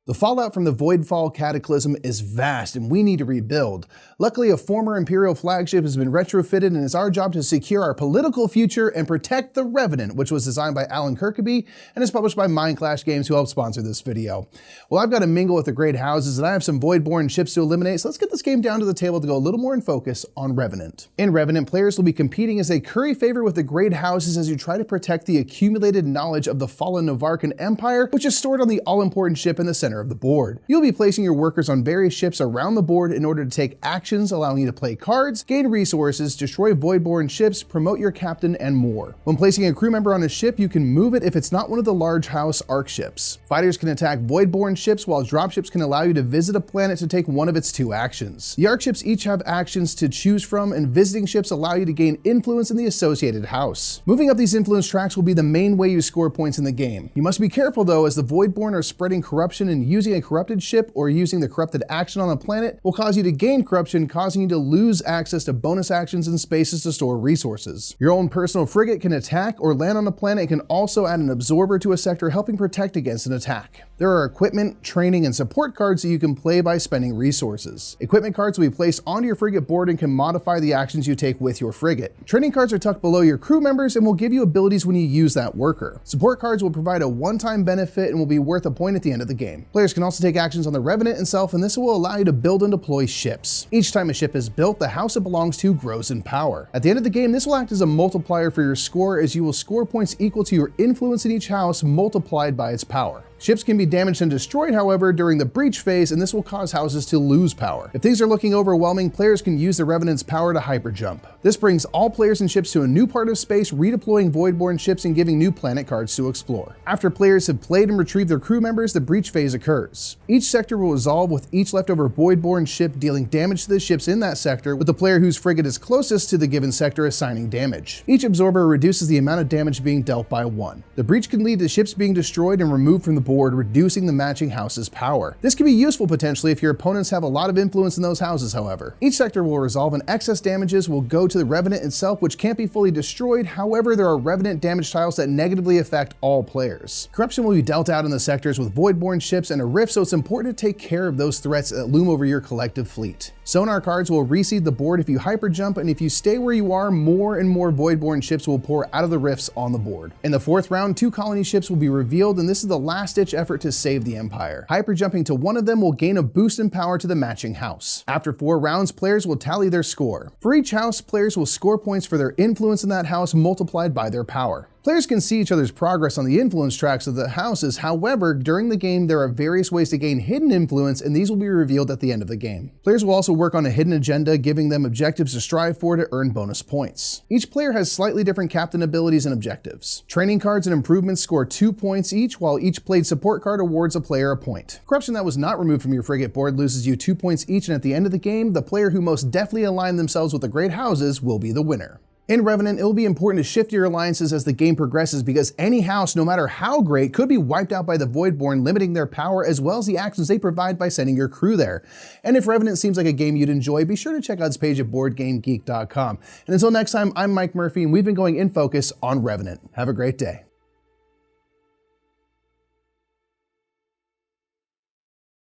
The fallout from the Voidfall cataclysm is vast and we need to rebuild. Luckily, a former Imperial flagship has been retrofitted and it's our job to secure our political future and protect the Revenant, which was designed by Alan Kirkby and is published by Mindclash Games, who helped sponsor this video. Well, I've got to mingle with the great houses and I have some Voidborn ships to eliminate, so let's get this game down to the table to go a little more in focus on Revenant. In Revenant, players will be competing as they curry favor with the great houses as you try to protect the accumulated knowledge of the fallen Novarcan Empire, which is stored on the all-important ship in the center of the board. You'll be placing your workers on various ships around the board in order to take actions allowing you to play cards, gain resources, destroy Voidborn ships, promote your captain, and more. When placing a crew member on a ship, you can move it if it's not one of the large house arc ships. Fighters can attack Voidborn ships, while dropships can allow you to visit a planet to take one of its two actions. The arc ships each have actions to choose from, and visiting ships allow you to gain influence in the associated house. Moving up these influence tracks will be the main way you score points in the game. You must be careful though, as the Voidborn are spreading corruption, and using a corrupted ship or using the corrupted action on a planet will cause you to gain corruption, causing you to lose access to bonus actions and spaces to store resources. Your own personal frigate can attack or land on a planet and can also add an absorber to a sector, helping protect against an attack. There are equipment, training, and support cards that you can play by spending resources. Equipment cards will be placed onto your frigate board and can modify the actions you take with your frigate. Training cards are tucked below your crew members and will give you abilities when you use that worker. Support cards will provide a one-time benefit and will be worth a point at the end of the game. Players can also take actions on the Revenant itself, and this will allow you to build and deploy ships. Each time a ship is built, the house it belongs to grows in power. At the end of the game, this will act as a multiplier for your score, as you will score points equal to your influence in each house multiplied by its power. Ships can be damaged and destroyed, however, during the breach phase, and this will cause houses to lose power. If things are looking overwhelming, players can use the Revenant's power to hyperjump. This brings all players and ships to a new part of space, redeploying Voidborn ships and giving new planet cards to explore. After players have played and retrieved their crew members, the breach phase occurs. Each sector will resolve with each leftover Voidborn ship dealing damage to the ships in that sector, with the player whose frigate is closest to the given sector assigning damage. Each absorber reduces the amount of damage being dealt by 1. The breach can lead to ships being destroyed and removed from the board, reducing the matching house's power. This can be useful potentially if your opponents have a lot of influence in those houses, however. Each sector will resolve, and excess damages will go to the Revenant itself, which can't be fully destroyed. However, there are Revenant damage tiles that negatively affect all players. Corruption will be dealt out in the sectors with Voidborn ships and a rift, so it's important to take care of those threats that loom over your collective fleet. Sonar cards will reseed the board if you hyperjump, and if you stay where you are, more and more Voidborn ships will pour out of the rifts on the board. In the 4th round, 2 colony ships will be revealed, and this is the last-ditch effort to save the Empire. Hyperjumping to one of them will gain a boost in power to the matching house. After 4 rounds, players will tally their score. For each house, players will score points for their influence in that house multiplied by their power. Players can see each other's progress on the influence tracks of the houses. However, during the game, there are various ways to gain hidden influence, and these will be revealed at the end of the game. Players will also work on a hidden agenda, giving them objectives to strive for to earn bonus points. Each player has slightly different captain abilities and objectives. Training cards and improvements score 2 points each, while each played support card awards a player a point. Corruption that was not removed from your frigate board loses you 2 points each, and at the end of the game, the player who most deftly aligned themselves with the great houses will be the winner. In Revenant, it will be important to shift your alliances as the game progresses, because any house, no matter how great, could be wiped out by the Voidborn, limiting their power as well as the actions they provide by sending your crew there. And if Revenant seems like a game you'd enjoy, be sure to check out this page at BoardGameGeek.com. And until next time, I'm Mike Murphy, and we've been going in focus on Revenant. Have a great day.